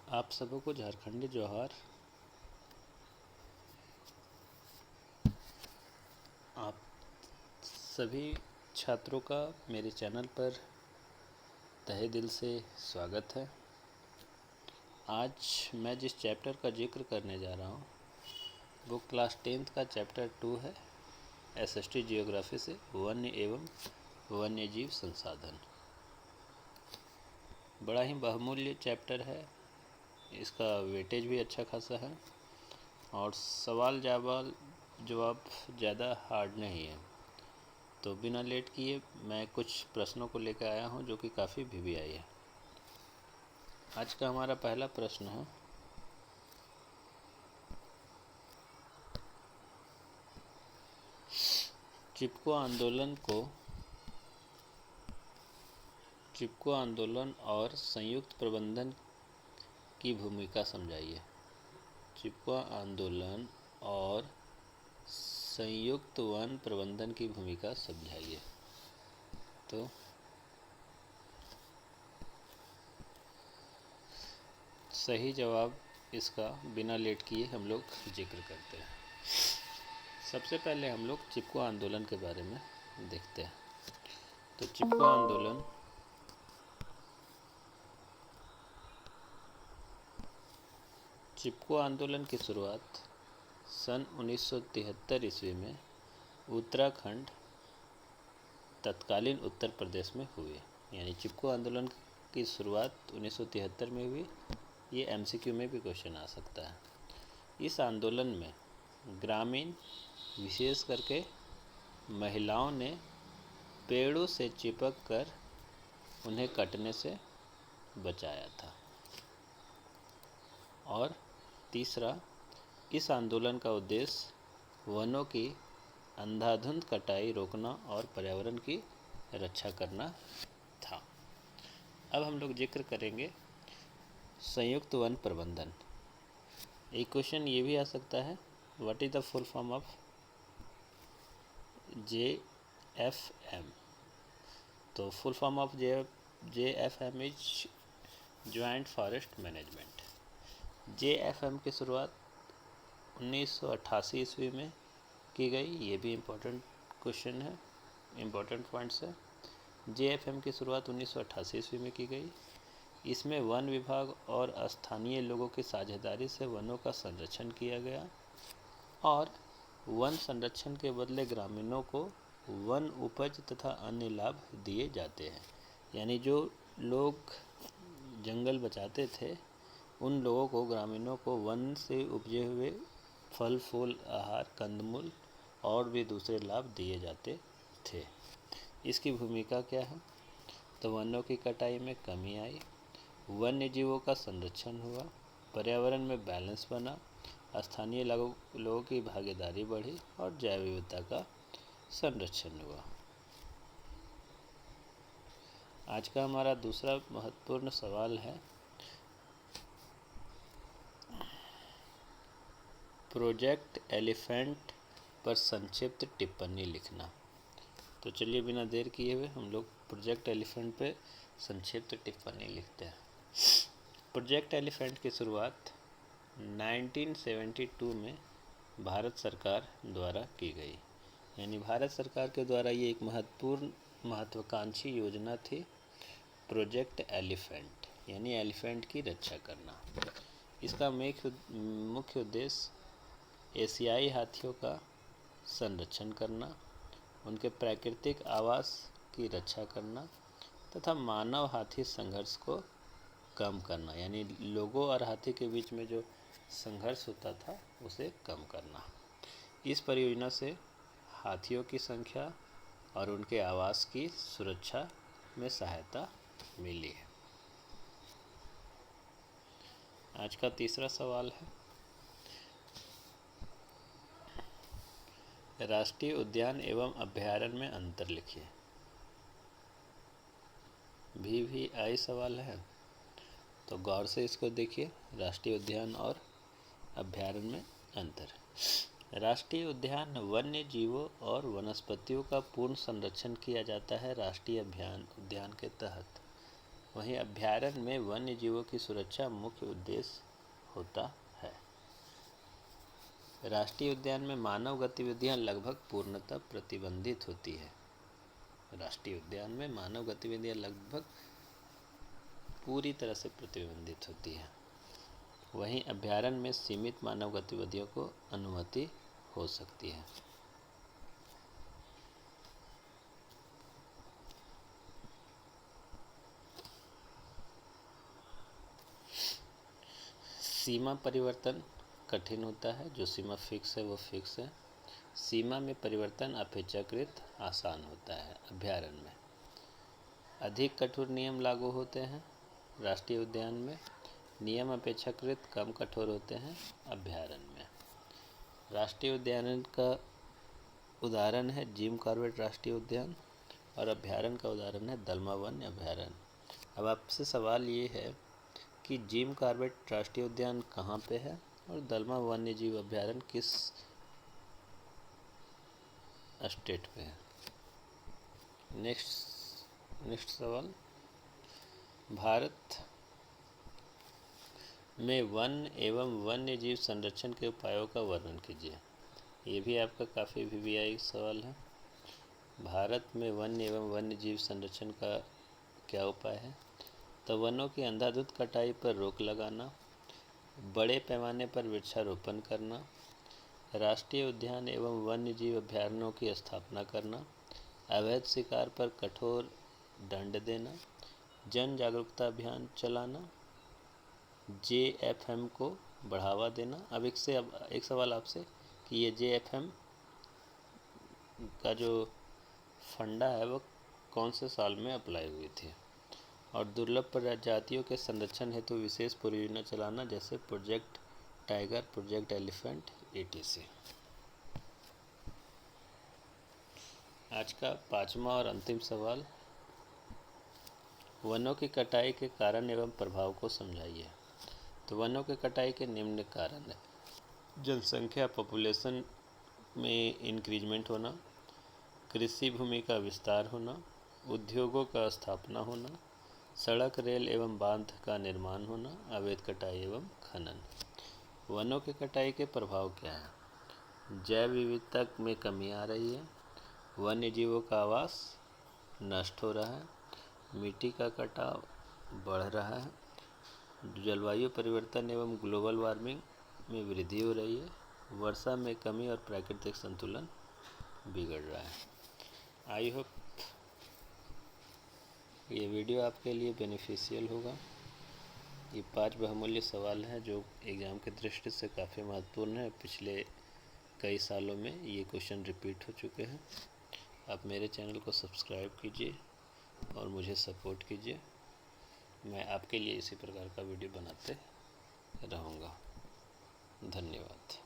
आप सबों को झारखंडी जोहार। आप सभी छात्रों का मेरे चैनल पर तहे दिल से स्वागत है। आज मैं जिस चैप्टर का जिक्र करने जा रहा हूँ वो क्लास 10th का चैप्टर 2 है, एसएसटी जियोग्राफी से वन्य एवं वन्यजीव संसाधन। बड़ा ही बहुमूल्य चैप्टर है, इसका वेटेज भी अच्छा खासा है और सवाल जवाब ज़्यादा हार्ड नहीं है। तो बिना लेट किए मैं कुछ प्रश्नों को लेकर आया हूं जो कि काफ़ी वीवीआई है। आज का हमारा पहला प्रश्न है, चिपको आंदोलन और संयुक्त प्रबंधन की भूमिका समझाइए। चिपको आंदोलन और संयुक्त वन प्रबंधन की भूमिका समझाइए। तो सही जवाब इसका बिना लेट किए हम लोग जिक्र करते हैं। सबसे पहले हम लोग चिपको आंदोलन के बारे में देखते हैं। तो चिपको आंदोलन की शुरुआत सन 1973 ईस्वी में उत्तराखंड तत्कालीन उत्तर प्रदेश में हुई। यानी चिपको आंदोलन की शुरुआत 1973 में हुई। ये एमसीक्यू में भी क्वेश्चन आ सकता है। इस आंदोलन में ग्रामीण विशेष करके महिलाओं ने पेड़ों से चिपक कर उन्हें कटने से बचाया था। और तीसरा, इस आंदोलन का उद्देश्य वनों की अंधाधुंध कटाई रोकना और पर्यावरण की रक्षा करना था। अब हम लोग जिक्र करेंगे संयुक्त वन प्रबंधन। एक क्वेश्चन ये भी आ सकता है, what is the full form of JFM? तो full form of JFM is joint forest management. JFM की शुरुआत 1988 ईस्वी में की गई। ये भी इम्पोर्टेंट क्वेश्चन है, इम्पोर्टेंट पॉइंट्स है। JFM की शुरुआत 1988 ईस्वी में की गई। इसमें वन विभाग और स्थानीय लोगों की साझेदारी से वनों का संरक्षण किया गया और वन संरक्षण के बदले ग्रामीणों को वन उपज तथा अन्य लाभ दिए जाते हैं। यानी जो लोग जंगल बचाते थे उन लोगों को, ग्रामीणों को वन से उपजे हुए फल फूल, आहार, कंदमूल और भी दूसरे लाभ दिए जाते थे। इसकी भूमिका क्या है? तो वनों की कटाई में कमी आई, वन्य जीवों का संरक्षण हुआ, पर्यावरण में बैलेंस बना, स्थानीय लोगों की भागीदारी बढ़ी और जैव विविधता का संरक्षण हुआ। आज का हमारा दूसरा महत्वपूर्ण सवाल है, प्रोजेक्ट एलिफेंट पर संक्षिप्त टिप्पणी लिखना। तो चलिए बिना देर किए हुए हम लोग प्रोजेक्ट एलिफेंट पे संक्षिप्त टिप्पणी लिखते हैं। प्रोजेक्ट एलिफेंट की शुरुआत 1972 में भारत सरकार द्वारा की गई। यानी भारत सरकार के द्वारा ये एक महत्वाकांक्षी योजना थी, प्रोजेक्ट एलिफेंट, यानी एलिफेंट की रक्षा करना। इसका मुख्य उद्देश्य एशियाई हाथियों का संरक्षण करना, उनके प्राकृतिक आवास की रक्षा करना तथा मानव हाथी संघर्ष को कम करना। यानी लोगों और हाथी के बीच में जो संघर्ष होता था उसे कम करना। इस परियोजना से हाथियों की संख्या और उनके आवास की सुरक्षा में सहायता मिली है। आज का तीसरा सवाल है, राष्ट्रीय उद्यान एवं अभयारण्य में अंतर लिखिए। VVI सवाल है, तो गौर से इसको देखिए। राष्ट्रीय उद्यान और अभयारण्य में अंतर। राष्ट्रीय उद्यान वन्य जीवों और वनस्पतियों का पूर्ण संरक्षण किया जाता है। राष्ट्रीय उद्यान के तहत वहीं अभयारण्य में वन्य जीवों की सुरक्षा मुख्य उद्देश्य होता है। राष्ट्रीय उद्यान में मानव गतिविधियां लगभग पूर्णतः प्रतिबंधित होती है। राष्ट्रीय उद्यान में मानव गतिविधियां लगभग पूरी तरह से प्रतिबंधित होती है। वहीं अभयारण्य में सीमित मानव गतिविधियों को अनुमति हो सकती है। सीमा परिवर्तन कठिन होता है। जो सीमा फिक्स है वो फिक्स है। सीमा में परिवर्तन अपेक्षाकृत आसान होता है। अभयारण्य में अधिक कठोर नियम लागू होते हैं। राष्ट्रीय उद्यान में नियम अपेक्षाकृत कम कठोर होते हैं। अभयारण्य में राष्ट्रीय उद्यान का उदाहरण है जिम कॉर्बेट राष्ट्रीय उद्यान और अभयारण्य का उदाहरण है दलमा वन्य अभयारण्य। अब आपसे सवाल ये है कि जिम कॉर्बेट राष्ट्रीय उद्यान कहाँ पे है और दलमा वन्य जीव अभयारण्य किस स्टेट पे है। नेक्स्ट सवाल, भारत में वन एवं वन्य जीव संरक्षण के उपायों का वर्णन कीजिए। ये भी आपका काफ़ी वीवीआई सवाल है। भारत में वन एवं वन्य जीव संरक्षण का क्या उपाय है? तो वनों की अंधाधुंध कटाई पर रोक लगाना, बड़े पैमाने पर वृक्षारोपण करना, राष्ट्रीय उद्यान एवं वन्य जीव अभयारण्यों की स्थापना करना, अवैध शिकार पर कठोर दंड देना, जन जागरूकता अभियान चलाना, JFM को बढ़ावा देना। अब एक सवाल आपसे कि ये JFM का जो फंडा है वो कौन से साल में अप्लाई हुई थी? और दुर्लभ प्रजातियों के संरक्षण हेतु विशेष परियोजना चलाना, जैसे project tiger, project elephant, etc। आज का पांचवा और अंतिम सवाल, वनों की कटाई के कारण एवं प्रभाव को समझाइए। तो वनों की कटाई के निम्न कारण है। जनसंख्या पॉपुलेशन में इंक्रीजमेंट होना, कृषि भूमि का विस्तार होना, उद्योगों का स्थापना होना, सड़क, रेल एवं बांध का निर्माण होना, अवैध कटाई एवं खनन। वनों की कटाई के प्रभाव क्या है? जैव विविधता में कमी आ रही है, वन्य जीवों का आवास नष्ट हो रहा है, मिट्टी का कटाव बढ़ रहा है, जलवायु परिवर्तन एवं ग्लोबल वार्मिंग में वृद्धि हो रही है, वर्षा में कमी और प्राकृतिक संतुलन बिगड़ रहा है। आई होप ये वीडियो आपके लिए बेनिफिशियल होगा। ये 5 बहुमूल्य सवाल हैं जो एग्ज़ाम की दृष्टि से काफ़ी महत्वपूर्ण है। पिछले कई सालों में ये क्वेश्चन रिपीट हो चुके हैं। आप मेरे चैनल को सब्सक्राइब कीजिए और मुझे सपोर्ट कीजिए। मैं आपके लिए इसी प्रकार का वीडियो बनाते रहूँगा। धन्यवाद।